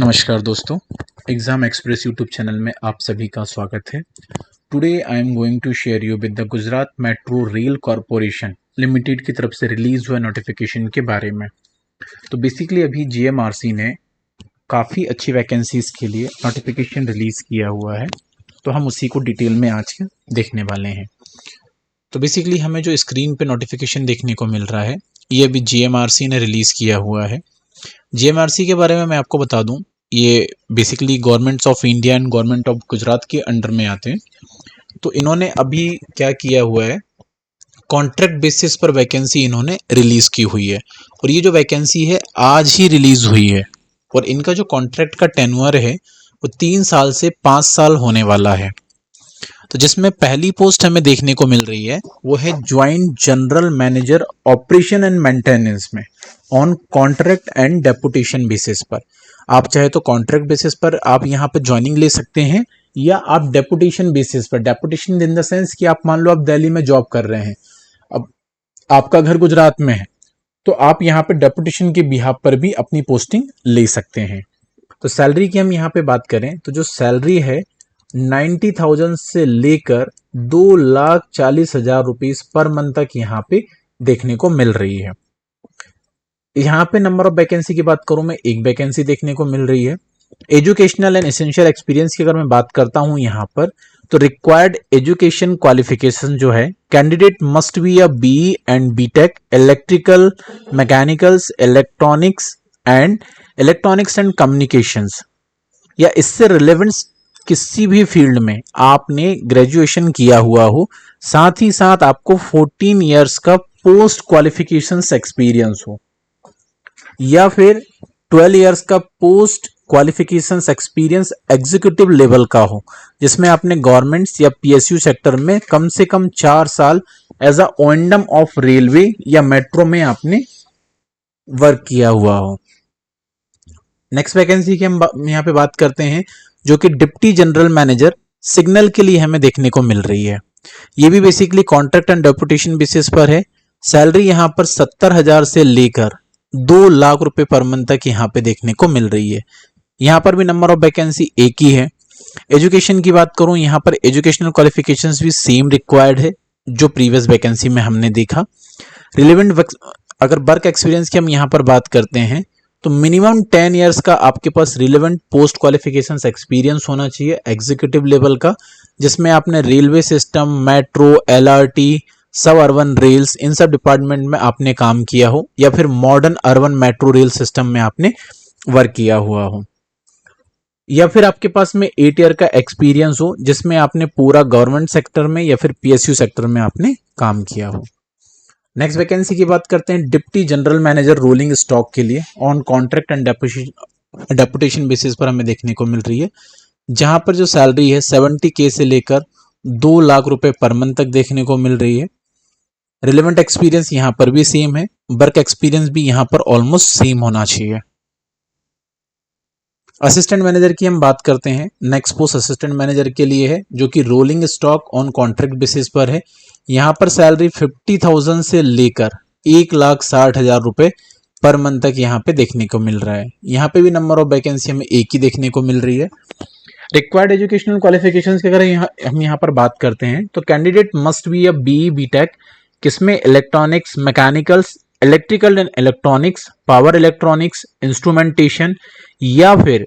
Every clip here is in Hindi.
नमस्कार दोस्तों, एग्जाम एक्सप्रेस यूट्यूब चैनल में आप सभी का स्वागत है। Today I am going to share you with the Gujarat metro rail corporation limited की तरफ से रिलीज हुआ नोटिफिकेशन के बारे में। तो बेसिकली अभी जीएमआरसी ने काफ़ी अच्छी वैकेंसीज के लिए नोटिफिकेशन रिलीज किया हुआ है, तो हम उसी को डिटेल में आज देखने वाले हैं। तो बेसिकली हमें जो स्क्रीन पे नोटिफिकेशन देखने को मिल रहा है, ये अभी जीएमआरसी ने रिलीज किया हुआ है। जीएमआरसी के बारे में मैं आपको बता दूं, ये basically governments of India and government of Gujarat के अंडर में आते हैं। तो इन्होंने अभी क्या किया हुआ है, कॉन्ट्रैक्ट बेसिस पर वैकेंसी इन्होंने रिलीज की हुई है, और ये जो वैकेंसी है आज ही रिलीज हुई है। और इनका जो कॉन्ट्रैक्ट का टेन्योर है वो 3 साल से 5 साल होने वाला है। तो जिसमें पहली पोस्ट हमें देखने को मिल रही है वो है joint general manager operation and maintenance में on contract and deputation basis पर। आप चाहे तो कॉन्ट्रैक्ट बेसिस पर आप यहाँ पे ज्वाइनिंग ले सकते हैं, या आप डेपुटेशन बेसिस पर, डेपुटेशन इन द सेंस कि आप मान लो आप दिल्ली में जॉब कर रहे हैं, अब आपका घर गुजरात में है, तो आप यहाँ पे डेपुटेशन के बिहाफ पर भी अपनी पोस्टिंग ले सकते हैं। तो सैलरी की हम यहाँ पे बात करें तो जो सैलरी है 90,000 से लेकर 2,40,000 रुपीज पर मंथ तक यहाँ पे देखने को मिल रही है। यहाँ पे नंबर ऑफ वैकेंसी की बात करूं मैं, एक वैकेंसी देखने को मिल रही है। एजुकेशनल एंड एसेंशियल एक्सपीरियंस की अगर मैं बात करता हूं यहाँ पर, तो रिक्वायर्ड एजुकेशन क्वालिफिकेशन जो है, candidate must be a BE and BTech electrical mechanicals electronics and communications, या इससे रिलेवेंट किसी भी फील्ड में आपने ग्रेजुएशन किया हुआ हो, साथ ही साथ आपको 14 इयर्स का पोस्ट क्वालिफिकेशन एक्सपीरियंस हो, या फिर 12 इयर्स का post qualification experience executive level का हो, जिसमें आपने गवर्नमेंट्स या पीएसयू सेक्टर में कम से कम 4 साल एज अ ओएंडम ऑफ रेलवे या मेट्रो में आपने वर्क किया हुआ हो। नेक्स्ट वैकेंसी की हम यहाँ पे बात करते हैं, जो कि डिप्टी जनरल मैनेजर सिग्नल के लिए हमें देखने को मिल रही है। ये भी basically contract and deputation basis पर है। सैलरी यहाँ पर 70,000 से लेकर 2 लाख रुपए पर मंथ तक यहाँ पे देखने को मिल रही है। यहाँ पर भी नंबर ऑफ वैकेंसी एक ही है। एजुकेशन की बात करूँ, यहाँ पर एजुकेशनल क्वालिफिकेशंस भी सेम रिक्वायर्ड है जो प्रीवियस वैकेंसी में हमने देखा। रिलेवेंट अगर वर्क एक्सपीरियंस की हम यहाँ पर बात करते हैं, तो मिनिमम 10 इयर्स का आपके पास रिलेवेंट पोस्ट क्वालिफिकेशन एक्सपीरियंस होना चाहिए एग्जीक्यूटिव लेवल का, जिसमें आपने रेलवे सिस्टम, मेट्रो, एलआरटी, सब अर्बन रेल्स, इन सब डिपार्टमेंट में आपने काम किया हो, या फिर modern urban metro rail system में आपने वर्क किया हुआ हो, या फिर आपके पास में 8 ईयर का एक्सपीरियंस हो जिसमें आपने पूरा गवर्नमेंट सेक्टर में या फिर पीएसयू सेक्टर में आपने काम किया हो। नेक्स्ट वैकेंसी की बात करते हैं, deputy general manager rolling stock के लिए on contract and deputation basis पर हमें देखने को मिल रही है, जहां पर जो सैलरी है 70K से लेकर 2 लाख रुपए पर मंथ तक देखने को मिल रही है। रिलेवेंट एक्सपीरियंस यहाँ पर भी सेम है, वर्क एक्सपीरियंस भी यहाँ पर ऑलमोस्ट सेम होना चाहिए। असिस्टेंट मैनेजर की हम बात करते हैं, नेक्स्ट पोस्ट असिस्टेंट मैनेजर के लिए है, जो कि rolling stock on contract basis पर है। यहाँ पर सैलरी 50,000 से लेकर 1,60,000 रुपए पर मंथ तक यहाँ पे देखने को मिल रहा है। यहाँ पे भी नंबर ऑफ वैकेंसी हमें एक ही देखने को मिल रही है। रिक्वायर्ड एजुकेशनल क्वालिफिकेशंस की अगर हम यहाँ पर बात करते हैं, तो candidate must be a BE BTech, किसमें electronics, mechanicals, electrical and electronics, power electronics, instrumentation, या फिर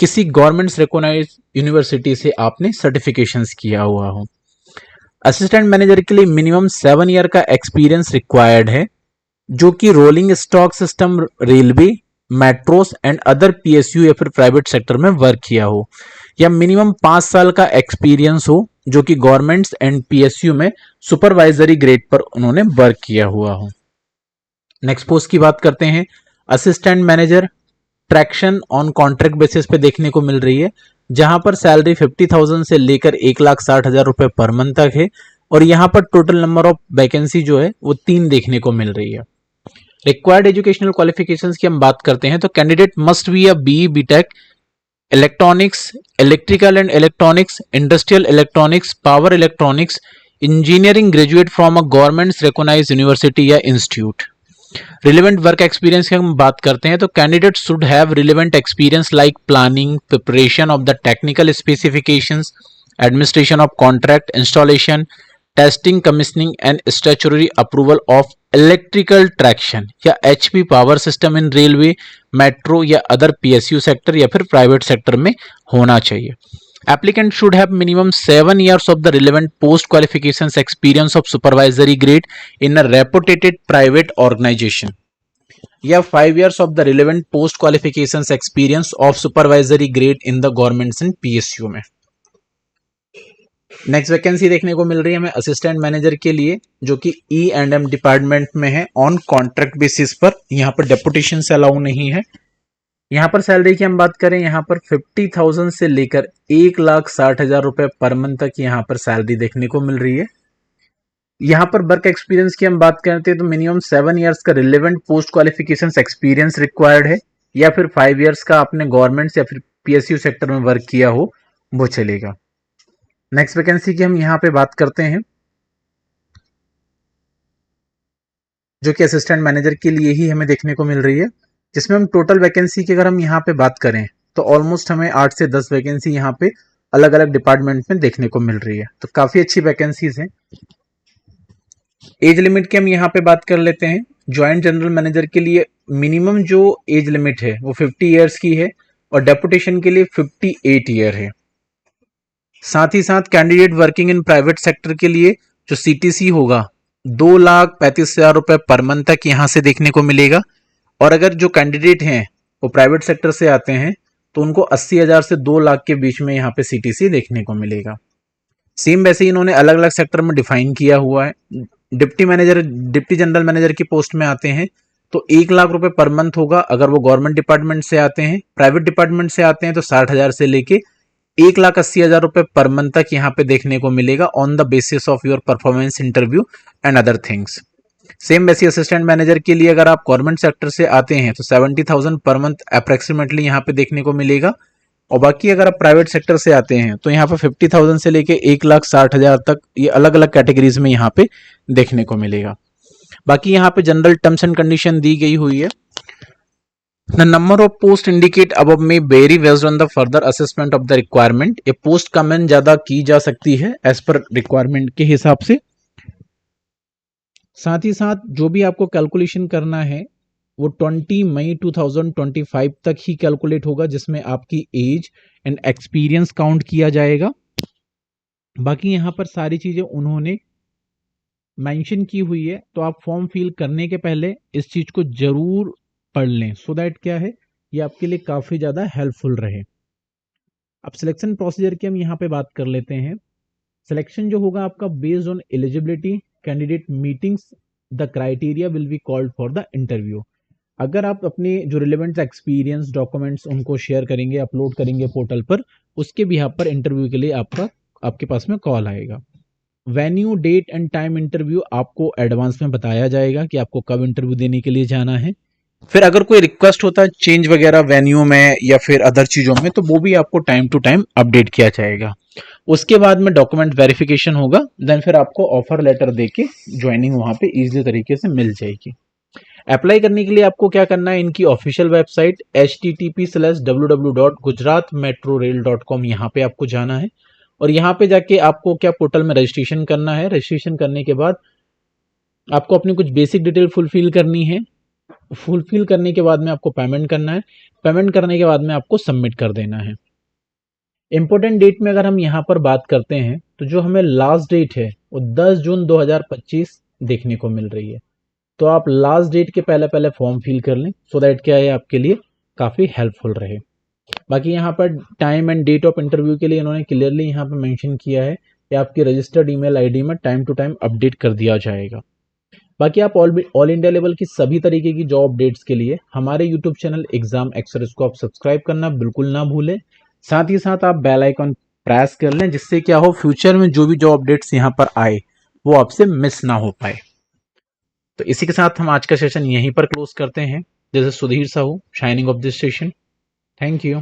किसी गवर्नमेंट रिकॉग्नाइज्ड यूनिवर्सिटी से आपने सर्टिफिकेशंस किया हुआ हो। असिस्टेंट मैनेजर के लिए मिनिमम 7 ईयर का एक्सपीरियंस रिक्वायर्ड है, जो कि rolling stock system, railway, metros and other PSU या फिर प्राइवेट सेक्टर में वर्क किया हो, या मिनिमम 5 साल का एक्सपीरियंस हो जो कि गवर्नमेंट्स एंड पीएसयू में सुपरवाइजरी ग्रेड पर उन्होंने वर्क किया हुआ हो। नेक्स्ट पोस्ट की बात करते हैं, assistant manager traction on contract basis पे देखने को मिल रही है, जहां पर सैलरी 50,000 से लेकर 1,60,000 रुपए पर मंथ तक है, और यहाँ पर टोटल नंबर ऑफ वैकेंसी जो है वो 3 देखने को मिल रही है। रिक्वायर्ड एजुकेशनल क्वालिफिकेशंस की हम बात करते हैं, तो candidate must be a BE BTech electronics, electrical and electronics, industrial electronics, power electronics, engineering graduate from a government recognised university या इंस्टीट्यूट। रिलेवेंट वर्क एक्सपीरियंस की हम बात करते हैं तो candidate should have relevant experience like planning, preparation of the technical specifications, administration of contract, installation, testing, commissioning and statutory approval of electrical traction या HP power system in railway, metro या अदर पीएसयू सेक्टर या फिर प्राइवेट सेक्टर में होना चाहिए। Applicant should have minimum 7 years of the relevant post qualifications experience of supervisory grade in a reputed private organization या 5 years of the relevant post qualifications experience of supervisory grade in the governments and PSU में। नेक्स्ट वैकेंसी देखने को मिल रही है हमें असिस्टेंट मैनेजर के लिए, जो कि E&M डिपार्टमेंट में है ऑन कॉन्ट्रैक्ट बेसिस पर। यहाँ पर डेपुटेशन से अलाउ नहीं है। यहाँ पर सैलरी की हम बात करें, यहाँ पर 50,000 से लेकर 1,60,000 रुपए पर मंथ तक यहाँ पर सैलरी देखने को मिल रही है। यहाँ पर वर्क एक्सपीरियंस की हम बात करते हैं तो मिनिमम 7 इयर्स का relevant post qualification experience required है, या फिर 5 इयर्स का आपने गवर्नमेंट या फिर पीएसयू सेक्टर में वर्क किया हो वो चलेगा। नेक्स्ट वैकेंसी की हम यहाँ पे बात करते हैं, जो कि असिस्टेंट मैनेजर के लिए ही हमें देखने को मिल रही है, जिसमें हम टोटल वैकेंसी की अगर हम यहाँ पे बात करें तो ऑलमोस्ट हमें 8 से 10 वैकेंसी यहाँ पे अलग अलग डिपार्टमेंट में देखने को मिल रही है, तो काफी अच्छी वैकेंसीज हैं। एज लिमिट की हम यहाँ पे बात कर लेते हैं। ज्वाइंट जनरल मैनेजर के लिए मिनिमम जो एज लिमिट है वो 50 ईयर्स की है और डेपुटेशन के लिए 58 ईयर है। साथ ही साथ candidate working in private sector के लिए जो सीटीसी होगा 2,35,000 रुपए पर मंथ तक यहाँ से देखने को मिलेगा, और अगर जो कैंडिडेट हैं वो प्राइवेट सेक्टर से आते हैं तो उनको 80,000 से 2 लाख के बीच में यहाँ पे सीटीसी देखने को मिलेगा। सेम वैसे ही इन्होंने अलग अलग सेक्टर में डिफाइन किया हुआ है। डिप्टी जनरल मैनेजर की पोस्ट में आते हैं तो 1 लाख रुपए पर मंथ होगा अगर वो गवर्नमेंट डिपार्टमेंट से आते हैं। प्राइवेट डिपार्टमेंट से आते हैं तो 60,000 से लेके 1,80,000 रुपए पर मंथ तक यहाँ पे देखने को मिलेगा on the basis of your performance interview and other things. Same वैसे असिस्टेंट मैनेजर के लिए अगर आप गवर्नमेंट सेक्टर से आते हैं तो 70,000 पर मंथ अप्रोक्सीमेटली यहाँ पे देखने को मिलेगा, और बाकी अगर आप प्राइवेट सेक्टर से आते हैं तो यहाँ पे 50,000 से लेके 1,60,000 तक ये अलग अलग कैटेगरीज में यहाँ पे देखने को मिलेगा। बाकी यहाँ पे जनरल टर्म्स एंड कंडीशन दी गई हुई है। The number of post indicate above may vary based on the further assessment of the requirement। ये पोस्ट कम एंड ज्यादा की जा सकती है एज पर रिक्वायरमेंट के हिसाब से। साथ ही साथ जो भी आपको कैलकुलेशन करना है वो 20 मई 2025 तक ही कैलकुलेट होगा, जिसमें आपकी एज एंड एक्सपीरियंस काउंट किया जाएगा। बाकी यहाँ पर सारी चीजें उन्होंने मेंशन की हुई है, तो आप फॉर्म फिल करने के पहले इस चीज को जरूर पढ़ लें, सो दैट क्या है ये आपके लिए काफी ज्यादा हेल्पफुल रहे। अब सिलेक्शन प्रोसीजर की हम यहाँ पे बात कर लेते हैं। सिलेक्शन जो होगा आपका based on eligibility, candidate meetings the criteria will be called for the interview. अगर आप अपने जो रिलेवेंट एक्सपीरियंस डॉक्यूमेंट्स उनको शेयर करेंगे, अपलोड करेंगे पोर्टल पर, उसके बिहाफ पर इंटरव्यू के लिए आपके पास में कॉल आएगा। Venue, date and time interview आपको एडवांस में बताया जाएगा कि आपको कब इंटरव्यू देने के लिए जाना है। फिर अगर कोई रिक्वेस्ट होता है चेंज वगैरह वेन्यू में या फिर अदर चीजों में, तो वो भी आपको टाइम टू टाइम अपडेट किया जाएगा। उसके बाद में डॉक्यूमेंट वेरिफिकेशन होगा, देन फिर आपको ऑफर लेटर देके ज्वाइनिंग वहां पे इजीली तरीके से मिल जाएगी। अप्लाई करने के लिए आपको क्या करना है, इनकी ऑफिशियल वेबसाइट http://www.gujaratmetrorail.com यहाँ पे आपको जाना है, और यहाँ पे जाके आपको क्या पोर्टल में रजिस्ट्रेशन करना है। रजिस्ट्रेशन करने के बाद आपको अपनी कुछ बेसिक डिटेल फुलफिल करनी है। फुलफिल करने के बाद में आपको पेमेंट करना है। पेमेंट करने के बाद में आपको सबमिट कर देना है। इंपॉर्टेंट डेट में अगर हम यहाँ पर बात करते हैं तो जो हमें लास्ट डेट है वो 10 जून 2025 देखने को मिल रही है, तो आप लास्ट डेट के पहले पहले फॉर्म फिल कर लें, सो दैट क्या है आपके लिए काफ़ी हेल्पफुल रहे। बाकी यहाँ पर time and date of interview के लिए इन्होंने क्लियरली यहाँ पर मेंशन किया है कि आपकी रजिस्टर्ड ईमेल आईडी में टाइम टू टाइम अपडेट कर दिया जाएगा। बाकी आप ऑल इंडिया लेवल की सभी तरीके की जॉब अपडेट्स के लिए हमारे यूट्यूब चैनल एग्जाम एक्सप्रेस को आप सब्सक्राइब करना बिल्कुल ना भूलें। साथ ही साथ आप बेल आइकन प्रेस कर लें, जिससे क्या हो फ्यूचर में जो भी जॉब अपडेट्स यहाँ पर आए वो आपसे मिस ना हो पाए। तो इसी के साथ हम आज का सेशन यहीं पर क्लोज करते हैं। जैसे Sudhir Sahu, shining of this session. Thank you.